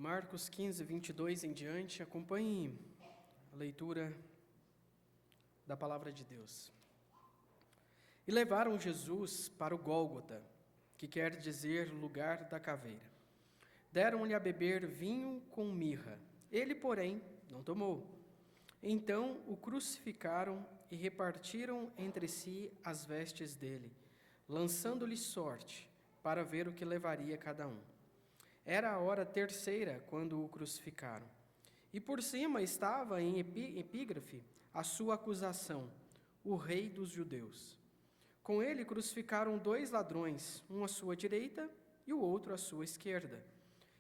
Marcos 15, 22 em diante, acompanhe a leitura da palavra de Deus. E levaram Jesus para o Gólgota, que quer dizer lugar da caveira. Deram-lhe a beber vinho com mirra. Ele, porém, não tomou. Então o crucificaram e repartiram entre si as vestes dele, lançando-lhe sorte, para ver o que levaria cada um. Era a hora terceira quando o crucificaram. E por cima estava em epígrafe a sua acusação, o rei dos judeus. Com ele crucificaram 2 ladrões, um à sua direita e o outro à sua esquerda.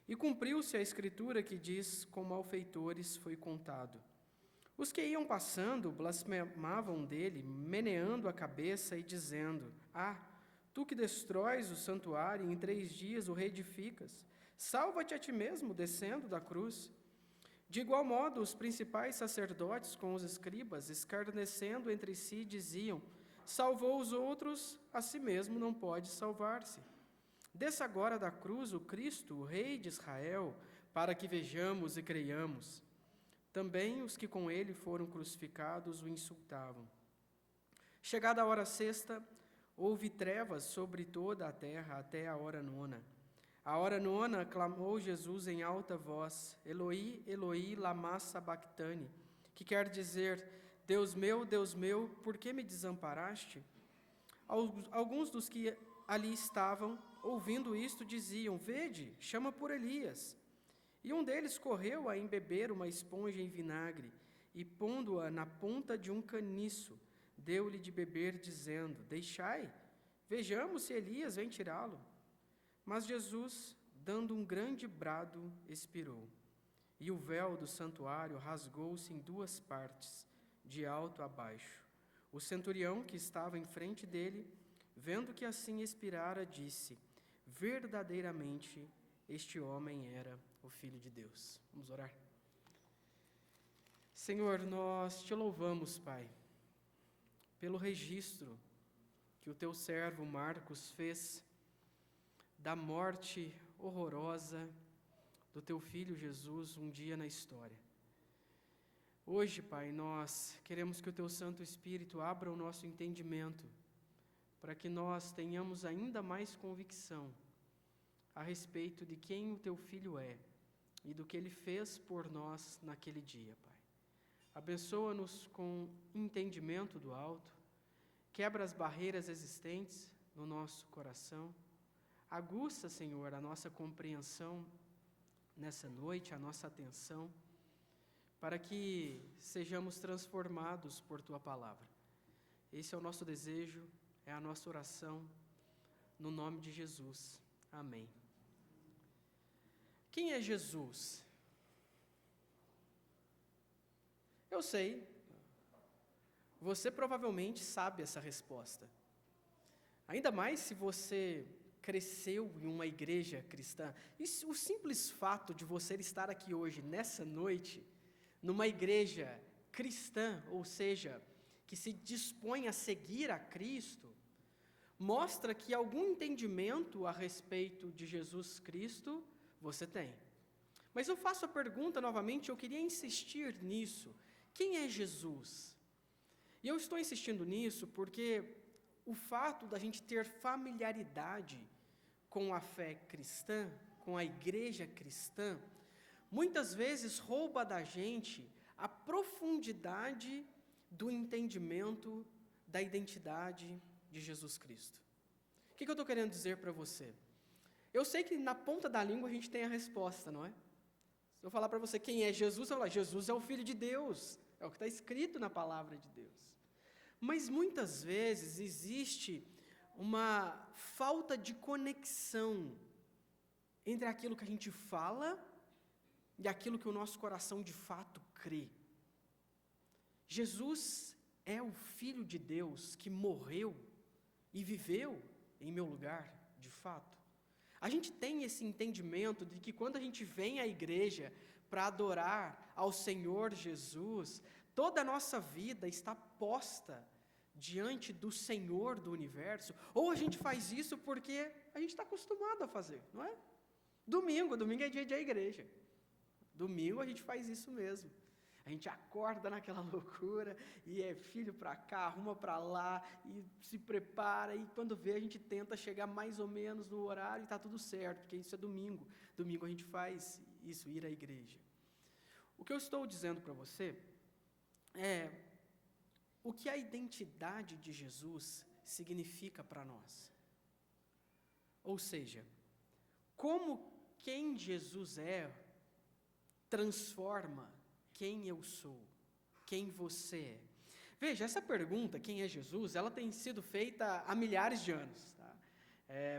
E cumpriu-se a escritura que diz, com malfeitores foi contado. Os que iam passando blasfemavam dele, meneando a cabeça e dizendo: tu que destróis o santuário e em 3 dias o reedificas, salva-te a ti mesmo, descendo da cruz. De igual modo, os principais sacerdotes com os escribas, escarnecendo entre si, diziam: salvou os outros, a si mesmo não pode salvar-se. Desça agora da cruz o Cristo, o Rei de Israel, para que vejamos e creiamos. Também os que com ele foram crucificados o insultavam. Chegada a hora sexta, houve trevas sobre toda a terra até a hora 9. A hora 9 clamou Jesus em alta voz: Eloi, Eloi, lama sabactani, que quer dizer: Deus meu, por que me desamparaste? Alguns dos que ali estavam, ouvindo isto, diziam: vede, chama por Elias. E um deles correu a embeber uma esponja em vinagre, e pondo-a na ponta de um caniço, deu-lhe de beber, dizendo: deixai, vejamos se Elias vem tirá-lo. Mas Jesus, dando um grande brado, expirou. E o véu do santuário rasgou-se em 2 partes, de alto a baixo. O centurião que estava em frente dele, vendo que assim expirara, disse: verdadeiramente este homem era o Filho de Deus. Vamos orar. Senhor, nós te louvamos, Pai, pelo registro que o teu servo Marcos fez da morte horrorosa do teu Filho Jesus um dia na história. Hoje, Pai, nós queremos que o teu Santo Espírito abra o nosso entendimento para que nós tenhamos ainda mais convicção a respeito de quem o teu Filho é e do que ele fez por nós naquele dia, Pai. Abençoa-nos com entendimento do alto, quebra as barreiras existentes no nosso coração, aguça, Senhor, a nossa compreensão nessa noite, a nossa atenção, para que sejamos transformados por tua palavra. Esse é o nosso desejo, é a nossa oração, no nome de Jesus. Amém. Quem é Jesus? Eu sei, você provavelmente sabe essa resposta. Ainda mais se você cresceu em uma igreja cristã. E o simples fato de você estar aqui hoje, nessa noite, numa igreja cristã, ou seja, que se dispõe a seguir a Cristo, mostra que algum entendimento a respeito de Jesus Cristo você tem. Mas eu faço a pergunta novamente, eu queria insistir nisso. Quem é Jesus? E eu estou insistindo nisso porque o fato da gente ter familiaridade com a fé cristã, com a igreja cristã, muitas vezes rouba da gente a profundidade do entendimento da identidade de Jesus Cristo. O que eu estou querendo dizer para você? Eu sei que na ponta da língua a gente tem a resposta, não é? Se eu falar para você quem é Jesus, eu vou falar: Jesus é o Filho de Deus, é o que está escrito na palavra de Deus. Mas muitas vezes existe uma falta de conexão entre aquilo que a gente fala e aquilo que o nosso coração de fato crê. Jesus é o Filho de Deus que morreu e viveu em meu lugar, de fato. A gente tem esse entendimento de que quando a gente vem à igreja para adorar ao Senhor Jesus, toda a nossa vida está posta diante do Senhor do universo, ou a gente faz isso porque a gente está acostumado a fazer, não é? Domingo é dia de igreja. Domingo a gente faz isso mesmo. A gente acorda naquela loucura e é filho para cá, arruma para lá e se prepara, e quando vê a gente tenta chegar mais ou menos no horário e está tudo certo, porque isso é domingo. Domingo a gente faz isso, ir à igreja. O que eu estou dizendo para você é o que a identidade de Jesus significa para nós. Ou seja, como quem Jesus é transforma quem eu sou, quem você é. Veja, essa pergunta, quem é Jesus, ela tem sido feita há milhares de anos. Tá?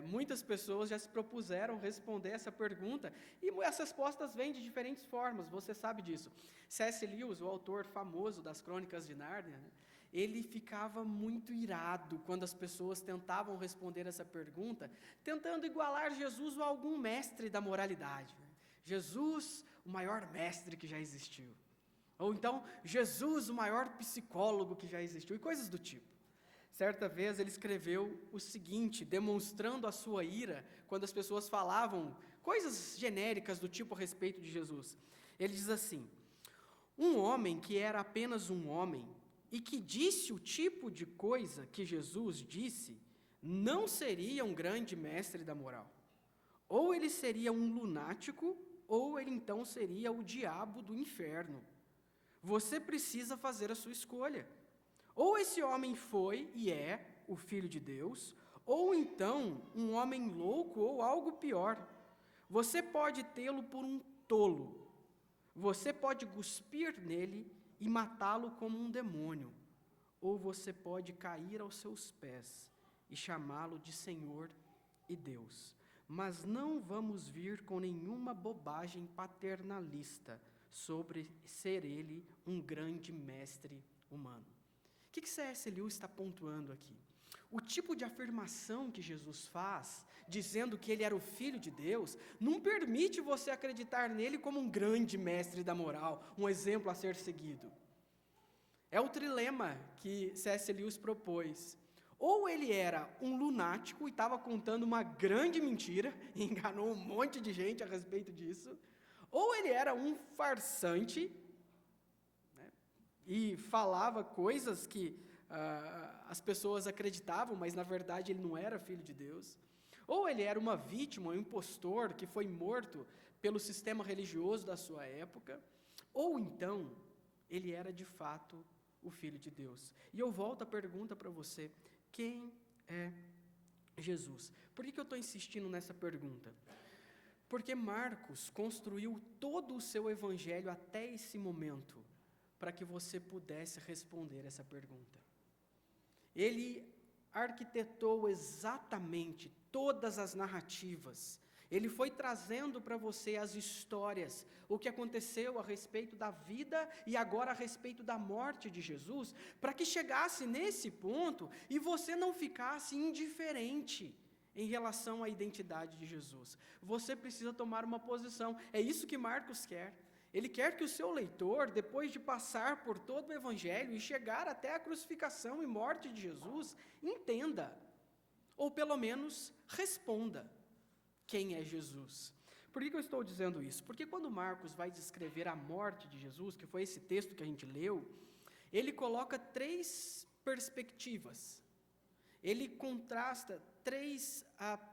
Muitas pessoas já se propuseram responder essa pergunta, e as respostas vêm de diferentes formas, você sabe disso. C.S. Lewis, o autor famoso das Crônicas de Nárnia, né, ele ficava muito irado quando as pessoas tentavam responder essa pergunta, tentando igualar Jesus a algum mestre da moralidade. Né? Jesus, o maior mestre que já existiu. Ou então, Jesus, o maior psicólogo que já existiu, e coisas do tipo. Certa vez ele escreveu o seguinte, demonstrando a sua ira, quando as pessoas falavam coisas genéricas do tipo a respeito de Jesus. Ele diz assim: um homem que era apenas um homem, e que disse o tipo de coisa que Jesus disse, não seria um grande mestre da moral. Ou ele seria um lunático, ou ele então seria o diabo do inferno. Você precisa fazer a sua escolha. Ou esse homem foi e é o Filho de Deus, ou então um homem louco ou algo pior. Você pode tê-lo por um tolo. Você pode cuspir nele e matá-lo como um demônio. Ou você pode cair aos seus pés e chamá-lo de Senhor e Deus. Mas não vamos vir com nenhuma bobagem paternalista sobre ser ele um grande mestre humano. O que C.S. Lewis está pontuando aqui? O tipo de afirmação que Jesus faz, dizendo que ele era o Filho de Deus, não permite você acreditar nele como um grande mestre da moral, um exemplo a ser seguido. É o trilema que C.S. Lewis propôs. Ou ele era um lunático e estava contando uma grande mentira, e enganou um monte de gente a respeito disso, ou ele era um farsante, né, e falava coisas que as pessoas acreditavam, mas na verdade ele não era filho de Deus. Ou ele era uma vítima, um impostor que foi morto pelo sistema religioso da sua época, ou então ele era de fato o Filho de Deus. E eu volto a pergunta para você: quem é Jesus? Por que eu estou insistindo nessa pergunta? Porque Marcos construiu todo o seu evangelho até esse momento para que você pudesse responder essa pergunta. Ele arquitetou exatamente todas as narrativas. Ele foi trazendo para você as histórias, o que aconteceu a respeito da vida e agora a respeito da morte de Jesus, para que chegasse nesse ponto e você não ficasse indiferente em relação à identidade de Jesus. Você precisa tomar uma posição. É isso que Marcos quer. Ele quer que o seu leitor, depois de passar por todo o Evangelho e chegar até a crucificação e morte de Jesus, entenda, ou pelo menos responda, quem é Jesus. Por que eu estou dizendo isso? Porque quando Marcos vai descrever a morte de Jesus, que foi esse texto que a gente leu, ele coloca 3 perspectivas. Ele contrasta 3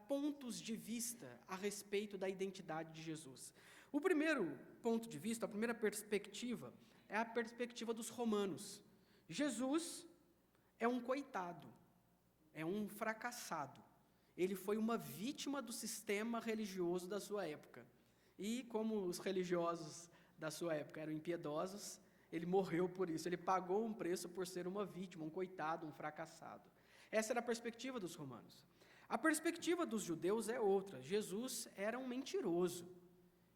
pontos de vista a respeito da identidade de Jesus. O primeiro ponto de vista, a primeira perspectiva, é a perspectiva dos romanos. Jesus é um coitado, é um fracassado. Ele foi uma vítima do sistema religioso da sua época. E como os religiosos da sua época eram impiedosos, ele morreu por isso. Ele pagou um preço por ser uma vítima, um coitado, um fracassado. Essa era a perspectiva dos romanos. A perspectiva dos judeus é outra. Jesus era um mentiroso.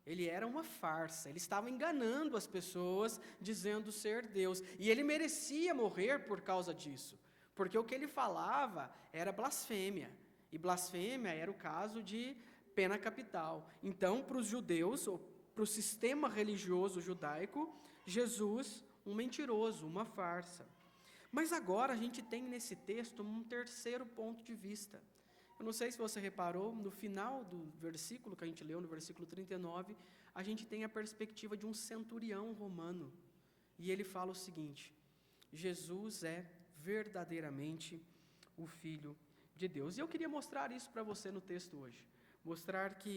Ele era uma farsa. Ele estava enganando as pessoas, dizendo ser Deus. E ele merecia morrer por causa disso. Porque o que ele falava era blasfêmia. E blasfêmia era o caso de pena capital. Então, para os judeus, ou para o sistema religioso judaico, Jesus, um mentiroso, uma farsa. Mas agora a gente tem nesse texto um terceiro ponto de vista. Eu não sei se você reparou, no final do versículo que a gente leu, no versículo 39, a gente tem a perspectiva de um centurião romano. E ele fala o seguinte: Jesus é verdadeiramente o Filho de Deus. E eu queria mostrar isso para você no texto hoje. Mostrar que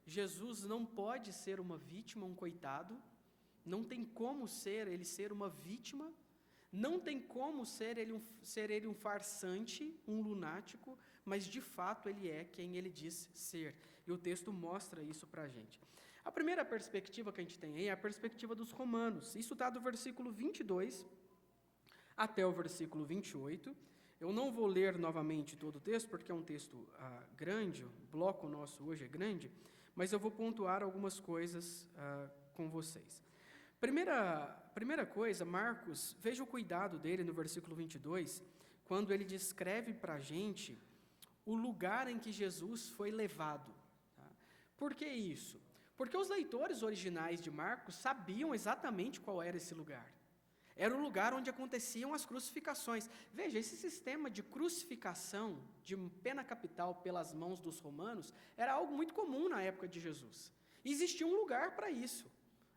Jesus não pode ser uma vítima, um coitado. Não tem como ele ser uma vítima. Não tem como ser ele um farsante, um lunático, mas de fato ele é quem ele diz ser. E o texto mostra isso para a gente. A primeira perspectiva que a gente tem aí é a perspectiva dos romanos. Isso está do versículo 22 até o versículo 28. Eu não vou ler novamente todo o texto, porque é um texto grande, o bloco nosso hoje é grande, mas eu vou pontuar algumas coisas com vocês. Primeira coisa, Marcos, veja o cuidado dele no versículo 22, quando ele descreve para a gente o lugar em que Jesus foi levado. Tá? Por que isso? Porque os leitores originais de Marcos sabiam exatamente qual era esse lugar. Era o lugar onde aconteciam as crucificações. Veja, esse sistema de crucificação, de pena capital pelas mãos dos romanos, era algo muito comum na época de Jesus. E existia um lugar para isso.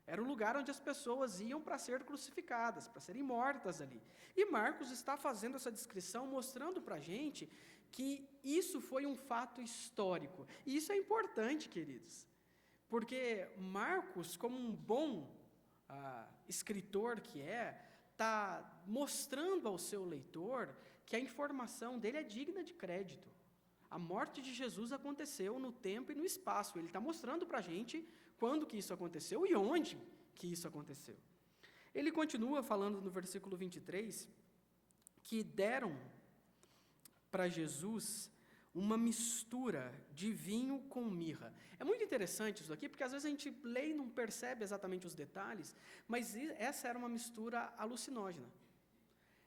Era o lugar onde as pessoas iam para ser crucificadas, para serem mortas ali. E Marcos está fazendo essa descrição, mostrando para a gente que isso foi um fato histórico. E isso é importante, queridos, porque Marcos, como um bom escritor que está mostrando ao seu leitor que a informação dele é digna de crédito. A morte de Jesus aconteceu no tempo e no espaço. Ele está mostrando para a gente quando que isso aconteceu e onde que isso aconteceu. Ele continua falando no versículo 23 que deram para Jesus uma mistura de vinho com mirra. É muito interessante isso aqui, porque às vezes a gente lê e não percebe exatamente os detalhes, mas essa era uma mistura alucinógena.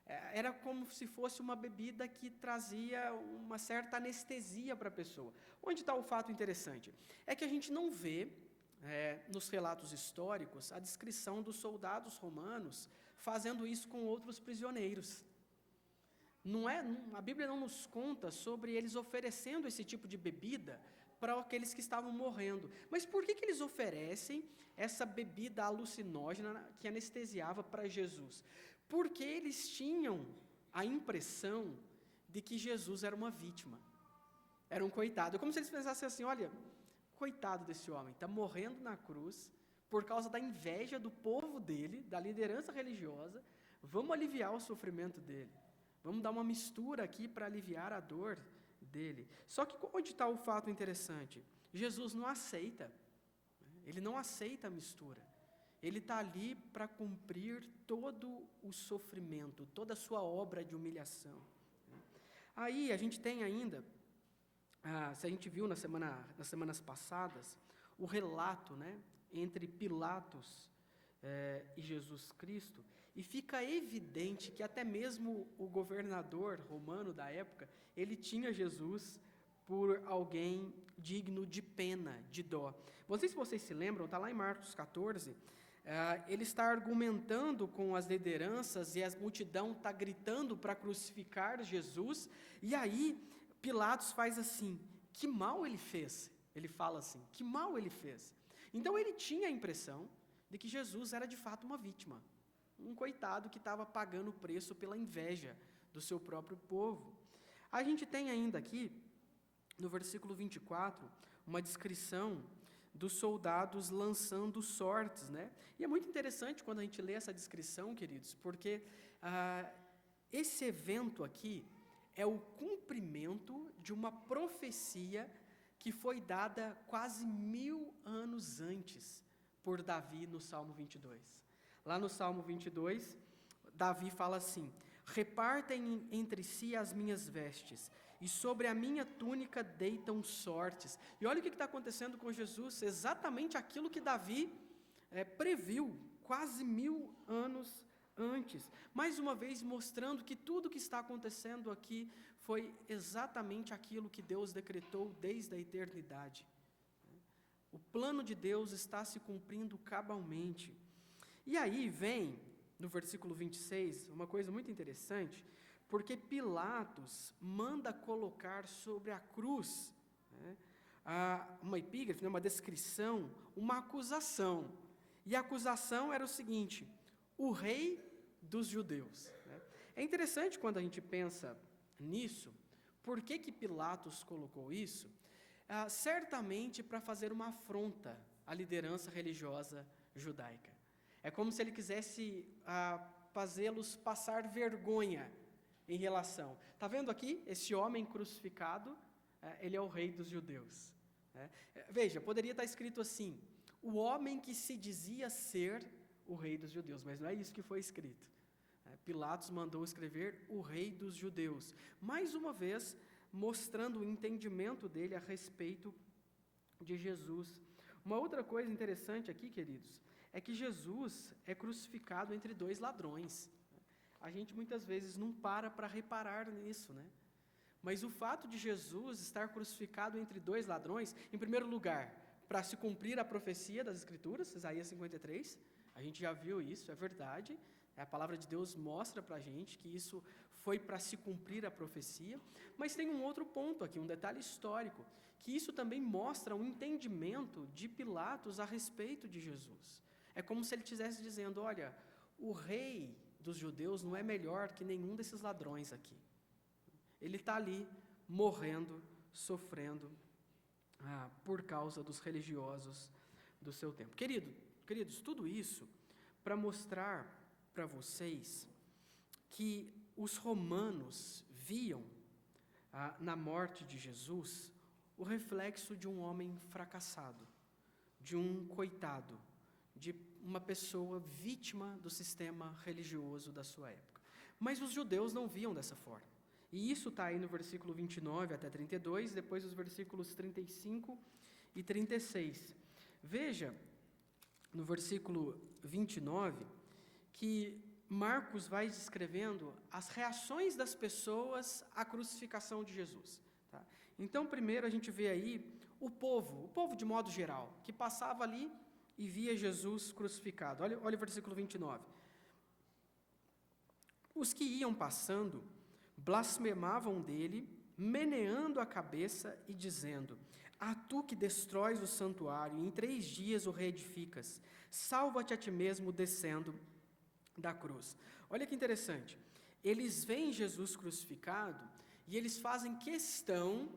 Era como se fosse uma bebida que trazia uma certa anestesia para a pessoa. Onde está o fato interessante? É que a gente não vê, nos relatos históricos, a descrição dos soldados romanos fazendo isso com outros prisioneiros. A Bíblia não nos conta sobre eles oferecendo esse tipo de bebida para aqueles que estavam morrendo. Mas por que eles oferecem essa bebida alucinógena que anestesiava para Jesus? Porque eles tinham a impressão de que Jesus era uma vítima, era um coitado. É como se eles pensassem assim: olha, coitado desse homem, está morrendo na cruz por causa da inveja do povo dele, da liderança religiosa, vamos aliviar o sofrimento dele. Vamos dar uma mistura aqui para aliviar a dor dele. Só que onde está o fato interessante? Jesus não aceita. Ele não aceita a mistura. Ele está ali para cumprir todo o sofrimento, toda a sua obra de humilhação. Aí a gente tem ainda, se a gente viu nas semanas passadas, o relato, entre Pilatos e Jesus Cristo, e fica evidente que até mesmo o governador romano da época, ele tinha Jesus por alguém digno de pena, de dó. Não sei se vocês se lembram, está lá em Marcos 14, ele está argumentando com as lideranças e a multidão está gritando para crucificar Jesus, e aí Pilatos faz assim: que mal ele fez? Ele fala assim: que mal ele fez? Então ele tinha a impressão de que Jesus era de fato uma vítima, um coitado que estava pagando o preço pela inveja do seu próprio povo. A gente tem ainda aqui, no versículo 24, uma descrição dos soldados lançando sortes, E é muito interessante quando a gente lê essa descrição, queridos, porque esse evento aqui é o cumprimento de uma profecia que foi dada quase 1000 anos antes por Davi no Salmo 22. Lá no Salmo 22, Davi fala assim: repartem entre si as minhas vestes, e sobre a minha túnica deitam sortes. E olha o que está acontecendo com Jesus, exatamente aquilo que Davi previu, quase 1000 anos antes. Mais uma vez mostrando que tudo que está acontecendo aqui foi exatamente aquilo que Deus decretou desde a eternidade. O plano de Deus está se cumprindo cabalmente. E aí vem, no versículo 26, uma coisa muito interessante, porque Pilatos manda colocar sobre a cruz uma epígrafe, uma descrição, uma acusação. E a acusação era o seguinte: o rei dos judeus. É interessante quando a gente pensa nisso, por que Pilatos colocou isso? Certamente para fazer uma afronta à liderança religiosa judaica. É como se ele quisesse fazê-los passar vergonha em relação. Está vendo aqui? Esse homem crucificado, ele é o rei dos judeus. Veja, poderia estar escrito assim: o homem que se dizia ser o rei dos judeus, mas não é isso que foi escrito. Pilatos mandou escrever o rei dos judeus, mais uma vez mostrando o entendimento dele a respeito de Jesus. Uma outra coisa interessante aqui, queridos, é que Jesus é crucificado entre dois ladrões. A gente muitas vezes não para reparar nisso, né? Mas o fato de Jesus estar crucificado entre dois ladrões, em primeiro lugar, para se cumprir a profecia das Escrituras, Isaías 53, a gente já viu isso, é verdade. A palavra de Deus mostra para a gente que isso foi para se cumprir a profecia. Mas tem um outro ponto aqui, um detalhe histórico, que isso também mostra um entendimento de Pilatos a respeito de Jesus. É como se ele estivesse dizendo: olha, o rei dos judeus não é melhor que nenhum desses ladrões aqui. Ele está ali, morrendo, sofrendo, por causa dos religiosos do seu tempo. Queridos, tudo isso para mostrar para vocês que os romanos viam na morte de Jesus o reflexo de um homem fracassado, de um coitado, de uma pessoa vítima do sistema religioso da sua época. Mas os judeus não viam dessa forma. E isso está aí no versículo 29 até 32, depois os versículos 35 e 36. Veja, no versículo 29, que Marcos vai descrevendo as reações das pessoas à crucificação de Jesus. Tá? Então, primeiro a gente vê aí o povo de modo geral, que passava ali e via Jesus crucificado. Olha o versículo 29. Os que iam passando blasfemavam dele, meneando a cabeça e dizendo: a tu que destróis o santuário e em 3 dias o reedificas, salva-te a ti mesmo descendo da cruz. Olha que interessante, eles veem Jesus crucificado e eles fazem questão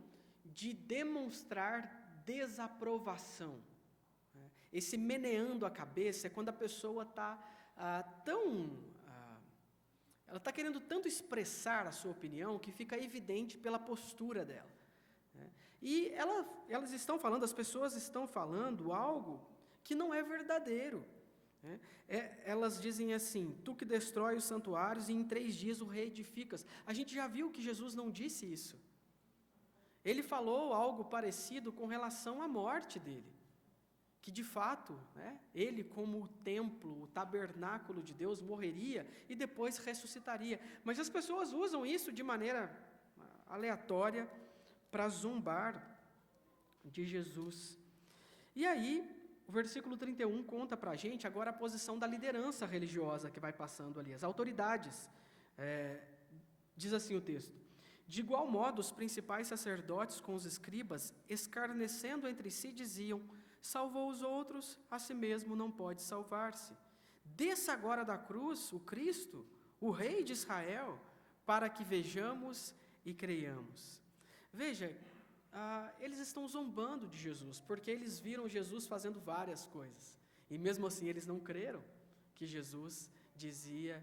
de demonstrar desaprovação. Esse meneando a cabeça é quando a pessoa está ela está querendo tanto expressar a sua opinião que fica evidente pela postura dela. E elas estão falando, as pessoas estão falando algo que não é verdadeiro. Elas dizem assim: tu que destrói os santuários e em 3 dias o reedificas. A gente já viu que Jesus não disse isso. Ele falou algo parecido com relação à morte dele, que de fato, ele como o templo, o tabernáculo de Deus, morreria e depois ressuscitaria. Mas as pessoas usam isso de maneira aleatória para zombar de Jesus. E aí, o versículo 31 conta para a gente agora a posição da liderança religiosa que vai passando ali, as autoridades. Diz assim o texto: de igual modo, os principais sacerdotes com os escribas, escarnecendo entre si, diziam: salvou os outros, a si mesmo não pode salvar-se. Desça agora da cruz o Cristo, o Rei de Israel, para que vejamos e creiamos. Veja, eles estão zombando de Jesus, porque eles viram Jesus fazendo várias coisas. E mesmo assim eles não creram que Jesus dizia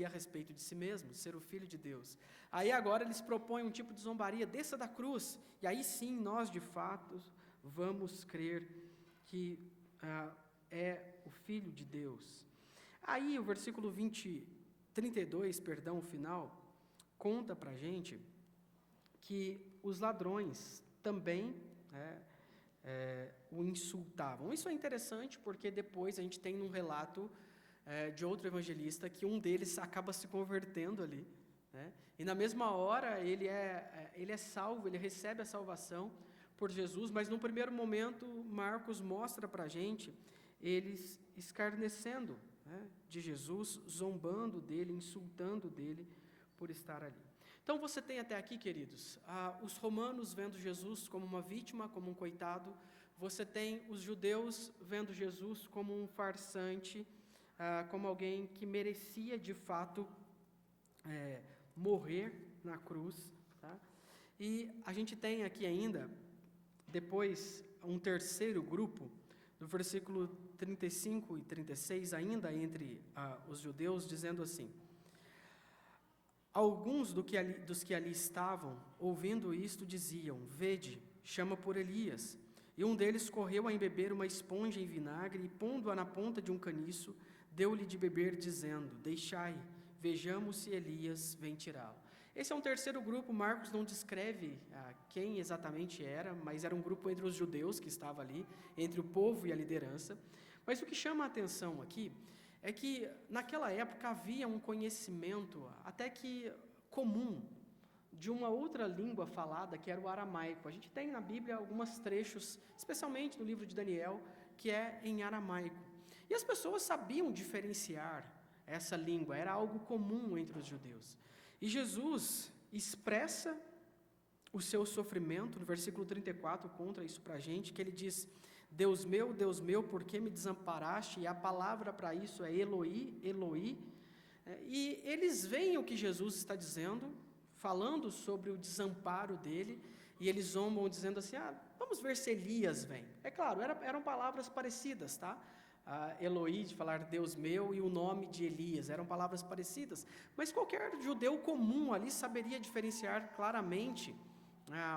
a respeito de si mesmo, ser o Filho de Deus. Aí agora eles propõem um tipo de zombaria: desça da cruz, e aí sim nós de fato vamos crer que é o Filho de Deus. Aí o versículo 32, o final, conta para a gente que os ladrões também o insultavam. Isso é interessante porque depois a gente tem um relato de outro evangelista que um deles acaba se convertendo ali, e na mesma hora ele é salvo, ele recebe a salvação por Jesus, mas no primeiro momento Marcos mostra para a gente eles escarnecendo de Jesus, zombando dele, insultando dele por estar ali. Então você tem até aqui, queridos, os romanos vendo Jesus como uma vítima, como um coitado. Você tem os judeus vendo Jesus como um farsante, como alguém que merecia de fato morrer na cruz. Tá? E a gente tem aqui ainda, depois, um terceiro grupo, no versículo 35 e 36, ainda entre os judeus, dizendo assim: alguns dos que ali estavam, ouvindo isto, diziam: vede, chama por Elias. E um deles correu a embeber uma esponja em vinagre e, pondo-a na ponta de um caniço, deu-lhe de beber, dizendo: deixai, vejamos se Elias vem tirá-lo. Esse é um terceiro grupo. Marcos não descreve quem exatamente era, mas era um grupo entre os judeus que estava ali, entre o povo e a liderança. Mas o que chama a atenção aqui é que naquela época havia um conhecimento até que comum de uma outra língua falada, que era o aramaico. A gente tem na Bíblia alguns trechos, especialmente no livro de Daniel, que é em aramaico. E as pessoas sabiam diferenciar essa língua, era algo comum entre os judeus. E Jesus expressa o seu sofrimento, no versículo 34, conta isso para a gente, que ele diz: Deus meu, por que me desamparaste? E a palavra para isso é Eloi, Eloi. E eles veem o que Jesus está dizendo, falando sobre o desamparo dele, e eles zombam dizendo assim: vamos ver se Elias vem. É claro, eram palavras parecidas, tá? Eloi, de falar Deus meu, e o nome de Elias, eram palavras parecidas, mas qualquer judeu comum ali saberia diferenciar claramente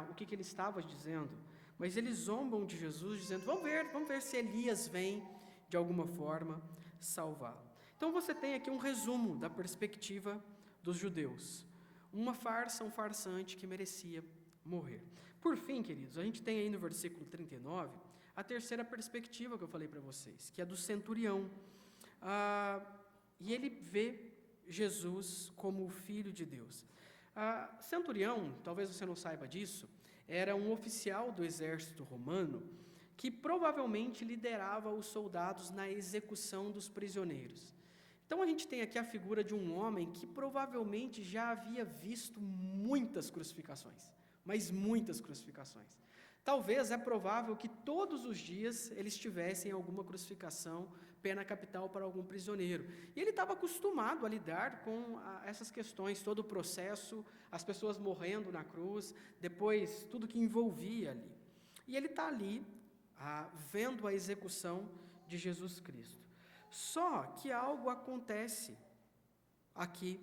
o que ele estava dizendo. Mas eles zombam de Jesus, dizendo: vamos ver se Elias vem de alguma forma salvá-lo. Então você tem aqui um resumo da perspectiva dos judeus. Uma farsa, um farsante que merecia morrer. Por fim, queridos, a gente tem aí no versículo 39 a terceira perspectiva que eu falei para vocês, que é do centurião. E ele vê Jesus como o Filho de Deus. Centurião, talvez você não saiba disso, era um oficial do exército romano que provavelmente liderava os soldados na execução dos prisioneiros. Então a gente tem aqui a figura de um homem que provavelmente já havia visto muitas crucificações, mas muitas crucificações. Talvez é provável que todos os dias eles tivessem alguma crucificação, pena capital para algum prisioneiro. E ele estava acostumado a lidar com essas questões, todo o processo, as pessoas morrendo na cruz, depois tudo que envolvia ali. E ele está ali, vendo a execução de Jesus Cristo. Só que algo acontece aqui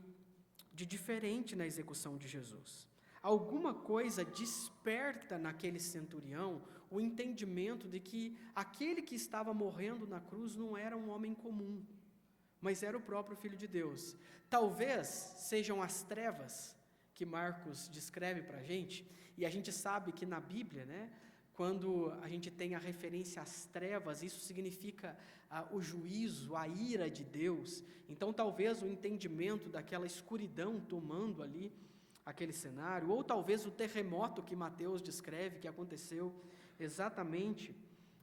de diferente na execução de Jesus. Alguma coisa desperta naquele centurião o entendimento de que aquele que estava morrendo na cruz não era um homem comum, mas era o próprio Filho de Deus. Talvez sejam as trevas que Marcos descreve para a gente, e a gente sabe que na Bíblia, quando a gente tem a referência às trevas, isso significa o juízo, a ira de Deus. Então talvez o entendimento daquela escuridão tomando ali aquele cenário, ou talvez o terremoto que Mateus descreve, que aconteceu exatamente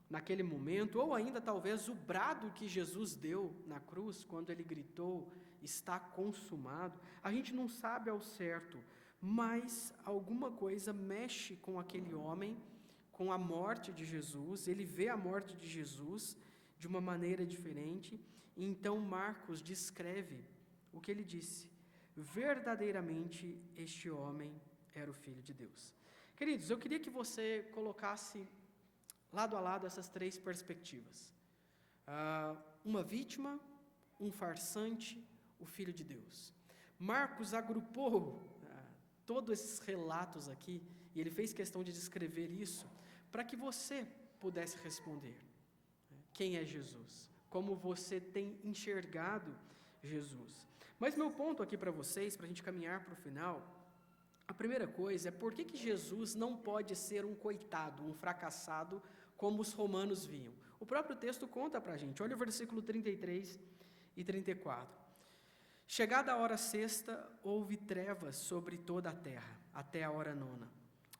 naquele momento, ou ainda talvez o brado que Jesus deu na cruz, quando ele gritou: está consumado. A gente não sabe ao certo, mas alguma coisa mexe com aquele homem, com a morte de Jesus. Ele vê a morte de Jesus de uma maneira diferente, e então Marcos descreve o que ele disse: verdadeiramente este homem era o Filho de Deus. Queridos, eu queria que você colocasse lado a lado essas três perspectivas. Uma vítima, um farsante, o Filho de Deus. Marcos agrupou todos esses relatos aqui, e ele fez questão de descrever isso, para que você pudesse responder. Quem é Jesus? Como você tem enxergado Jesus? Mas meu ponto aqui para vocês, para a gente caminhar para o final, a primeira coisa é: por que Jesus não pode ser um coitado, um fracassado, como os romanos viam? O próprio texto conta para a gente. Olha o versículo 33 e 34. Chegada a hora sexta, houve trevas sobre toda a terra, até a hora nona.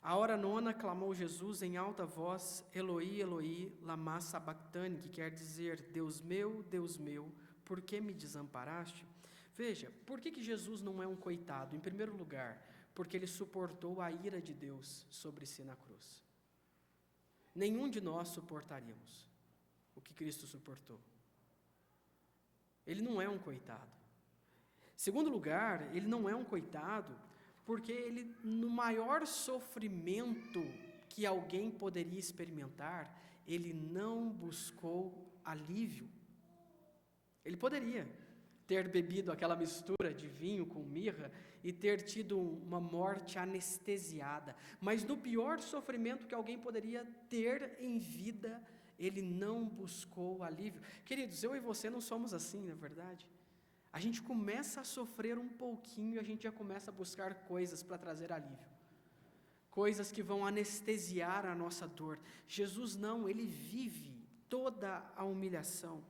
A hora nona clamou Jesus em alta voz: Eloi, Eloi, lama sabachthani, que quer dizer: Deus meu, por que me desamparaste? Veja, por que Jesus não é um coitado? Em primeiro lugar, porque ele suportou a ira de Deus sobre si na cruz. Nenhum de nós suportaríamos o que Cristo suportou. Ele não é um coitado. Segundo lugar, ele não é um coitado, porque ele, no maior sofrimento que alguém poderia experimentar, ele não buscou alívio. Ele poderia ter bebido aquela mistura de vinho com mirra e ter tido uma morte anestesiada, mas no pior sofrimento que alguém poderia ter em vida, ele não buscou alívio. Queridos, eu e você não somos assim, na verdade. A gente começa a sofrer um pouquinho e a gente já começa a buscar coisas para trazer alívio. Coisas que vão anestesiar a nossa dor. Jesus não, ele vive toda a humilhação.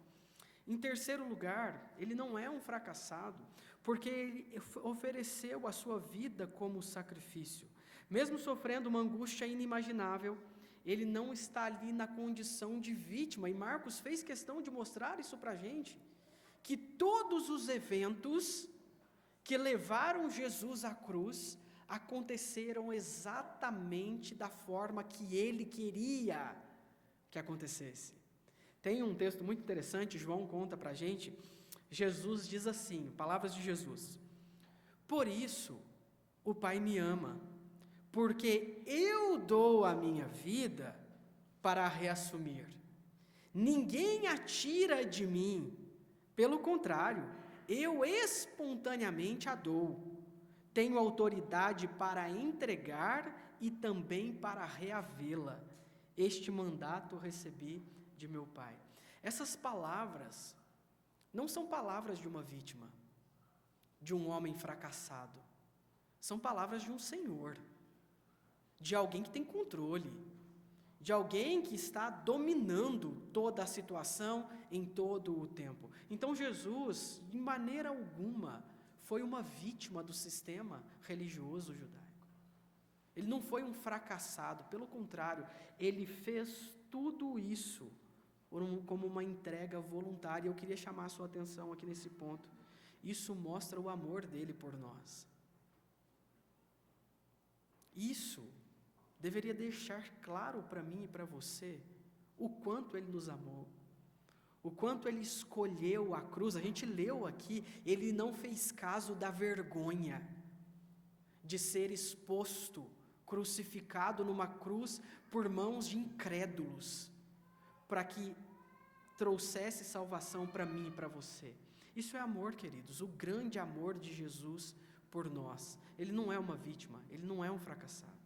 Em terceiro lugar, ele não é um fracassado, porque ele ofereceu a sua vida como sacrifício. Mesmo sofrendo uma angústia inimaginável, ele não está ali na condição de vítima. E Marcos fez questão de mostrar isso para a gente. Que todos os eventos que levaram Jesus à cruz aconteceram exatamente da forma que ele queria que acontecesse. Tem um texto muito interessante, João conta para a gente, Jesus diz assim, palavras de Jesus: por isso o Pai me ama, porque eu dou a minha vida para a reassumir. Ninguém a tira de mim, pelo contrário, eu espontaneamente a dou. Tenho autoridade para entregar e também para reavê-la. Este mandato recebi de meu Pai. Essas palavras não são palavras de uma vítima, de um homem fracassado. São palavras de um Senhor, de alguém que tem controle, de alguém que está dominando toda a situação em todo o tempo. Então Jesus, de maneira alguma, foi uma vítima do sistema religioso judaico. Ele não foi um fracassado, pelo contrário, ele fez tudo isso como uma entrega voluntária. Eu queria chamar a sua atenção aqui nesse ponto. Isso mostra o amor dele por nós. Isso deveria deixar claro para mim e para você o quanto ele nos amou, o quanto ele escolheu a cruz. A gente leu aqui, ele não fez caso da vergonha de ser exposto, crucificado numa cruz por mãos de incrédulos, para que trouxesse salvação para mim e para você. Isso é amor, queridos, o grande amor de Jesus por nós. Ele não é uma vítima, ele não é um fracassado.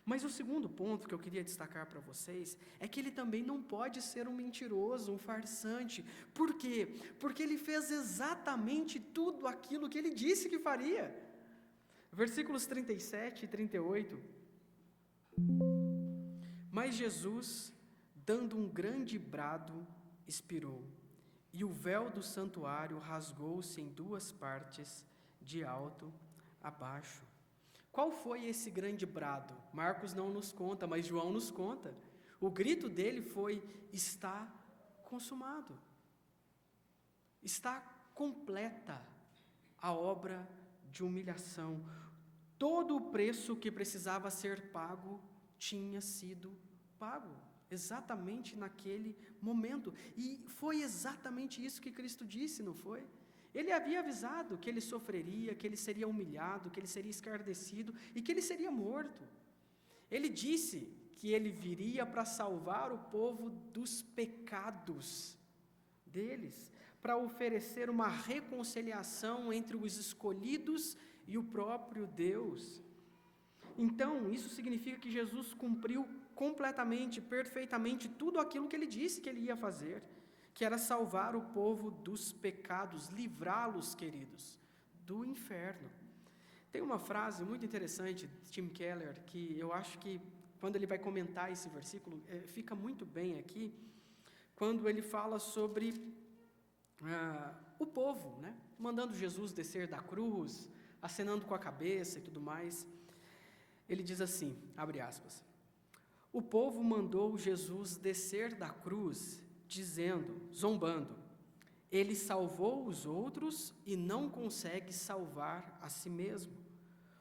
Mas o segundo ponto que eu queria destacar para vocês é que ele também não pode ser um mentiroso, um farsante. Por quê? Porque ele fez exatamente tudo aquilo que ele disse que faria. Versículos 37 e 38. Mas Jesus, dando um grande brado, expirou, e o véu do santuário rasgou-se em duas partes, de alto a baixo. Qual foi esse grande brado? Marcos não nos conta, mas João nos conta. O grito dele foi: está consumado. Está completa a obra de humilhação. Todo o preço que precisava ser pago tinha sido pago, exatamente naquele momento. E foi exatamente isso que Cristo disse, não foi? Ele havia avisado que ele sofreria, que ele seria humilhado, que ele seria escarnecido e que ele seria morto. Ele disse que ele viria para salvar o povo dos pecados deles, para oferecer uma reconciliação entre os escolhidos e o próprio Deus. Então, isso significa que Jesus cumpriu completamente, perfeitamente, tudo aquilo que ele disse que ele ia fazer, que era salvar o povo dos pecados, livrá-los, queridos, do inferno. Tem uma frase muito interessante de Tim Keller, que eu acho que, quando ele vai comentar esse versículo, fica muito bem aqui, quando ele fala sobre o povo, né? Mandando Jesus descer da cruz, acenando com a cabeça e tudo mais. Ele diz assim, abre aspas: o povo mandou Jesus descer da cruz, dizendo, zombando, ele salvou os outros e não consegue salvar a si mesmo.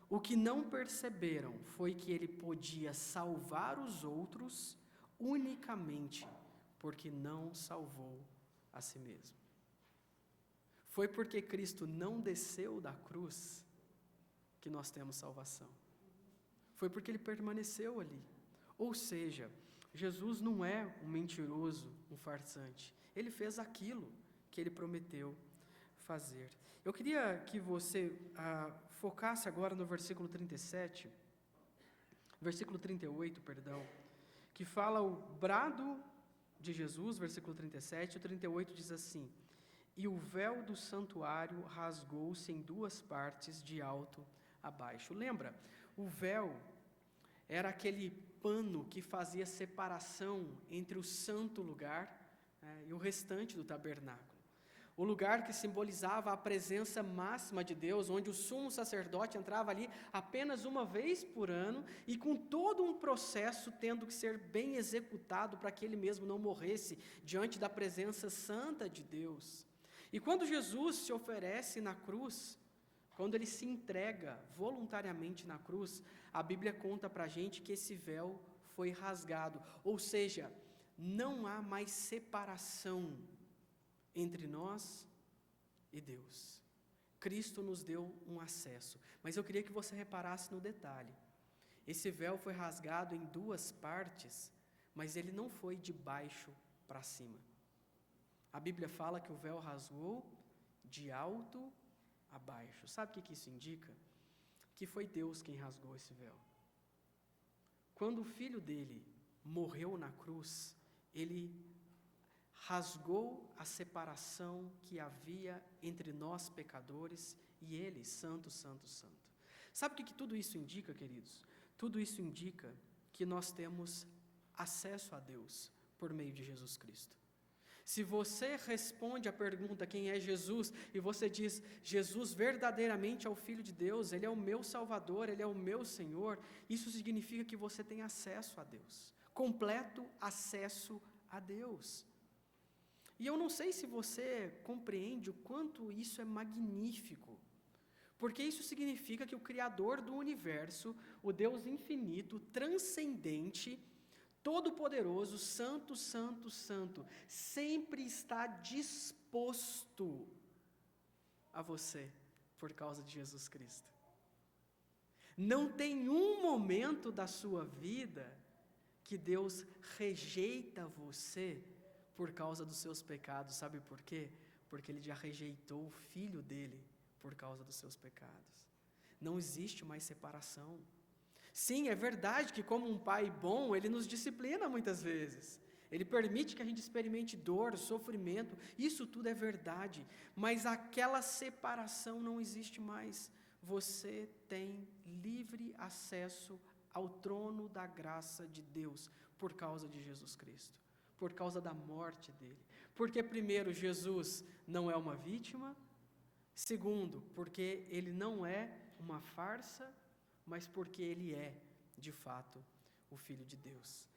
o que não perceberam foi que ele podia salvar os outros unicamente porque não salvou a si mesmo. Foi porque Cristo não desceu da cruz que nós temos salvação. Foi porque ele permaneceu ali. Ou seja, Jesus não é um mentiroso, um farsante. Ele fez aquilo que ele prometeu fazer. Eu queria que você focasse agora no versículo 37, versículo 38, perdão, que fala o brado de Jesus, versículo 37, o 38 diz assim: e o véu do santuário rasgou-se em duas partes, de alto a baixo. Lembra? O véu era aquele pano que fazia separação entre o santo lugar e o restante do tabernáculo. O lugar que simbolizava a presença máxima de Deus, onde o sumo sacerdote entrava ali apenas uma vez por ano e com todo um processo tendo que ser bem executado para que ele mesmo não morresse diante da presença santa de Deus. E quando Jesus se oferece na cruz, quando ele se entrega voluntariamente na cruz, a Bíblia conta para a gente que esse véu foi rasgado, ou seja, não há mais separação entre nós e Deus. Cristo nos deu um acesso, mas eu queria que você reparasse no detalhe. Esse véu foi rasgado em duas partes, mas ele não foi de baixo para cima. A Bíblia fala que o véu rasgou de alto a baixo. Sabe o que isso indica? Que foi Deus quem rasgou esse véu. Quando o filho dele morreu na cruz, ele rasgou a separação que havia entre nós pecadores e ele, santo, santo, santo. Sabe o que tudo isso indica, queridos? Tudo isso indica que nós temos acesso a Deus por meio de Jesus Cristo. Se você responde à pergunta quem é Jesus, e você diz, Jesus verdadeiramente é o Filho de Deus, Ele é o meu Salvador, Ele é o meu Senhor, isso significa que você tem acesso a Deus, completo acesso a Deus. E eu não sei se você compreende o quanto isso é magnífico, porque isso significa que o Criador do universo, o Deus infinito, transcendente, Todo-Poderoso, Santo, Santo, Santo, sempre está disposto a você por causa de Jesus Cristo. Não tem um momento da sua vida que Deus rejeita você por causa dos seus pecados. Sabe por quê? Porque Ele já rejeitou o Filho dele por causa dos seus pecados. Não existe mais separação. Sim, é verdade que como um pai bom, Ele nos disciplina muitas vezes. Ele permite que a gente experimente dor, sofrimento, isso tudo é verdade. Mas aquela separação não existe mais. Você tem livre acesso ao trono da graça de Deus por causa de Jesus Cristo, por causa da morte dele. Porque primeiro, Jesus não é uma vítima. Segundo, porque Ele não é uma farsa, mas porque Ele é, de fato, o Filho de Deus.